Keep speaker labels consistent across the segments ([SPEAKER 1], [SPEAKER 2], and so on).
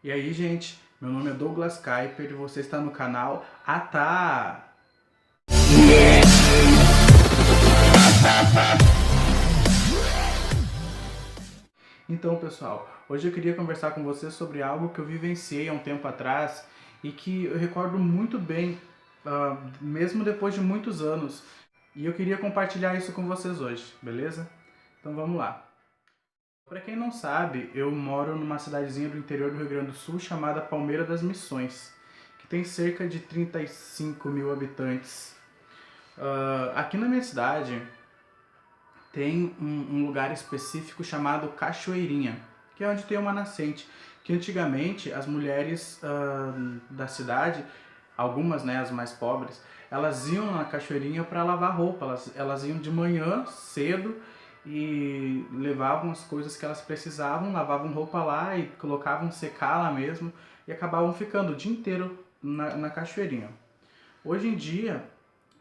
[SPEAKER 1] E aí, gente, meu nome é Douglas Kuiper e você está no canal Atá! Então, pessoal, hoje eu queria conversar com você sobre algo que eu vivenciei há um tempo atrás e que eu recordo muito bem, mesmo depois de muitos anos. E eu queria compartilhar isso com vocês hoje, beleza? Então vamos lá. Para quem não sabe, eu moro numa cidadezinha do interior do Rio Grande do Sul chamada Palmeira das Missões, que tem cerca de 35 mil habitantes. Aqui na minha cidade tem um lugar específico chamado Cachoeirinha, que é onde tem uma nascente, que antigamente as mulheres da cidade, algumas, né, as mais pobres, elas iam na cachoeirinha para lavar roupa, elas iam de manhã cedo e levavam as coisas que elas precisavam, lavavam roupa lá e colocavam secar lá mesmo e acabavam ficando o dia inteiro na cachoeirinha. Hoje em dia,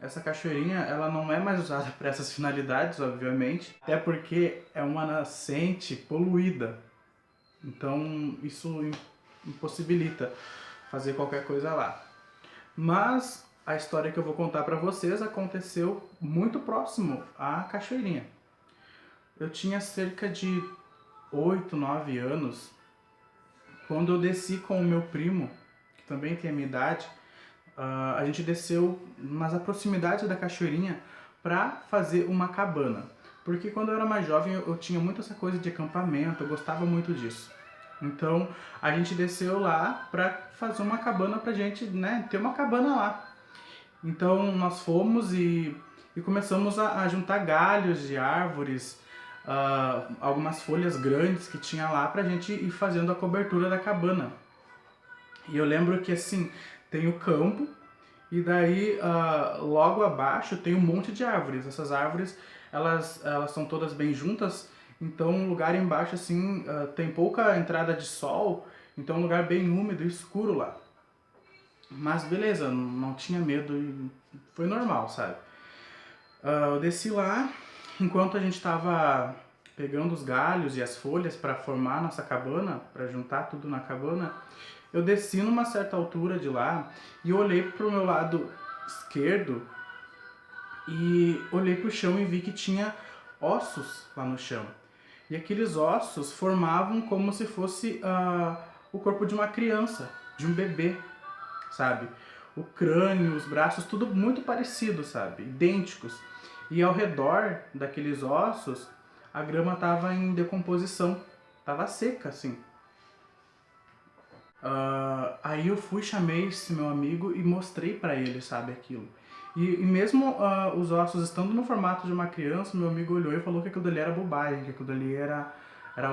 [SPEAKER 1] essa cachoeirinha ela não é mais usada para essas finalidades, obviamente, até porque é uma nascente poluída. Então isso impossibilita fazer qualquer coisa lá. Mas a história que eu vou contar para vocês aconteceu muito próximo à cachoeirinha. Eu tinha cerca de 8, 9 anos quando eu desci com o meu primo, que também tem a minha idade. A gente desceu nas proximidades da cachoeirinha para fazer uma cabana. Porque quando eu era mais jovem eu tinha muito essa coisa de acampamento, eu gostava muito disso. Então a gente desceu lá para fazer uma cabana pra gente, né, ter uma cabana lá. Então nós fomos e começamos a juntar galhos de árvores, algumas folhas grandes que tinha lá pra gente ir fazendo a cobertura da cabana. E eu lembro que assim, tem o campo e daí logo abaixo tem um monte de árvores. Essas árvores, elas são todas bem juntas, então o lugar embaixo assim tem pouca entrada de sol, então é um lugar bem úmido e escuro lá. Mas beleza, não tinha medo e foi normal, sabe? Eu desci lá, enquanto a gente estava pegando os galhos e as folhas para formar nossa cabana, para juntar tudo na cabana, eu desci numa certa altura de lá e olhei pro meu lado esquerdo e olhei pro chão e vi que tinha ossos lá no chão. E aqueles ossos formavam como se fosse o corpo de uma criança, de um bebê, sabe? O crânio, os braços, tudo muito parecido, sabe? Idênticos. E ao redor daqueles ossos, a grama estava em decomposição, estava seca, assim. Aí eu fui, chamei esse meu amigo e mostrei pra ele, sabe, aquilo. E mesmo os ossos estando no formato de uma criança, meu amigo olhou e falou que aquilo dali era bobagem, que aquilo dali era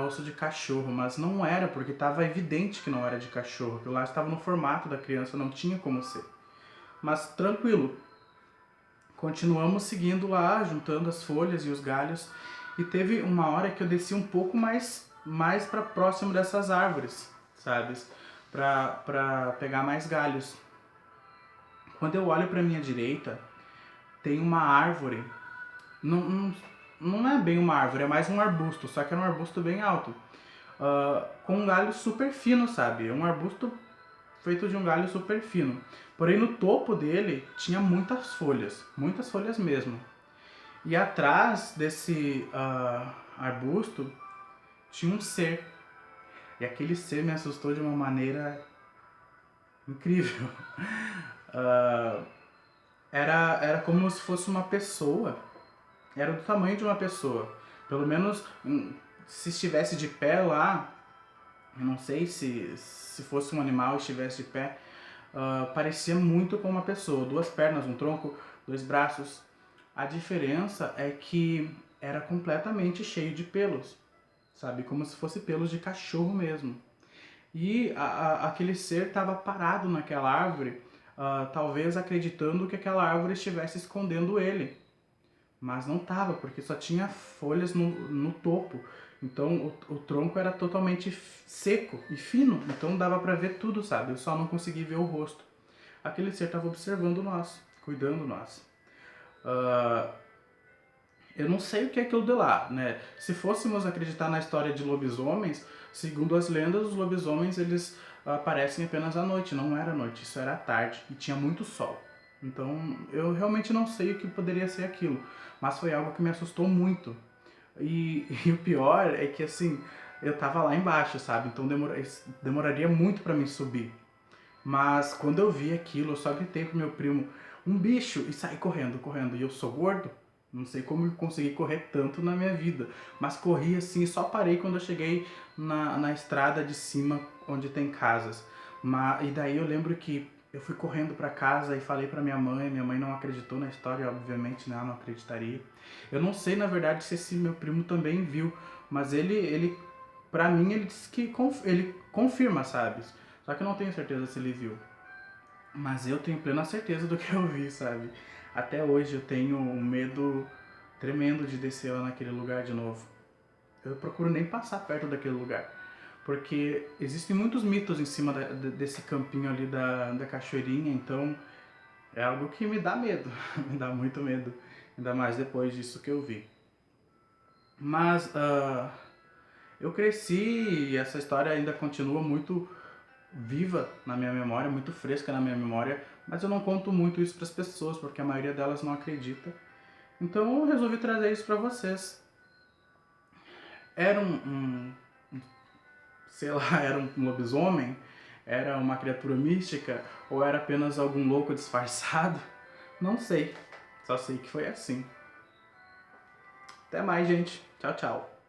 [SPEAKER 1] osso de cachorro, mas não era, porque estava evidente que não era de cachorro, aquilo lá estava no formato da criança, não tinha como ser. Mas tranquilo, continuamos seguindo lá, juntando as folhas e os galhos, e teve uma hora que eu desci um pouco mais para próximo dessas árvores, sabe? Para pegar mais galhos. Quando eu olho para minha direita, tem uma árvore, não é bem uma árvore, é mais um arbusto, só que é um arbusto bem alto, com um galho super fino, sabe? É um arbusto feito de um galho super fino. Porém no topo dele tinha muitas folhas mesmo. E atrás desse arbusto tinha um ser. E aquele ser me assustou de uma maneira incrível. Era como se fosse uma pessoa. Era do tamanho de uma pessoa. Pelo menos se estivesse de pé lá, eu não sei se fosse um animal e estivesse de pé, parecia muito com uma pessoa. 2 pernas, um tronco, 2 braços. A diferença é que era completamente cheio de pelos, sabe? Como se fosse pelos de cachorro mesmo. E aquele ser estava parado naquela árvore, talvez acreditando que aquela árvore estivesse escondendo ele. Mas não estava, porque só tinha folhas no topo. Então o tronco era totalmente seco e fino, então dava pra ver tudo, sabe? Eu só não consegui ver o rosto. Aquele ser estava observando nós, cuidando nós. Eu não sei o que é aquilo de lá, né? Se fôssemos acreditar na história de lobisomens, segundo as lendas, os lobisomens eles aparecem apenas à noite, não era à noite, isso era à tarde e tinha muito sol. Então eu realmente não sei o que poderia ser aquilo, mas foi algo que me assustou muito. E o pior é que assim, eu tava lá embaixo, sabe? Então demoraria muito pra mim subir. Mas quando eu vi aquilo, eu só gritei pro meu primo, um bicho, e saí correndo, correndo. E eu sou gordo, não sei como eu consegui correr tanto na minha vida. Mas corri assim, só parei quando eu cheguei na estrada de cima, onde tem casas. E daí eu lembro que eu fui correndo pra casa e falei pra minha mãe não acreditou na história, obviamente, né, ela não acreditaria. Eu não sei, na verdade, se esse meu primo também viu, mas pra mim, ele disse que ele confirma, sabe? Só que eu não tenho certeza se ele viu. Mas eu tenho plena certeza do que eu vi, sabe? Até hoje eu tenho um medo tremendo de descer lá naquele lugar de novo. Eu procuro nem passar perto daquele lugar. Porque existem muitos mitos em cima desse campinho ali da cachoeirinha, então é algo que me dá medo, me dá muito medo. Ainda mais depois disso que eu vi. Mas eu cresci e essa história ainda continua muito viva na minha memória, muito fresca na minha memória, mas eu não conto muito isso para as pessoas, porque a maioria delas não acredita. Então eu resolvi trazer isso para vocês. Era sei lá, era um lobisomem? Era uma criatura mística? Ou era apenas algum louco disfarçado? Não sei. Só sei que foi assim. Até mais, gente. Tchau, tchau.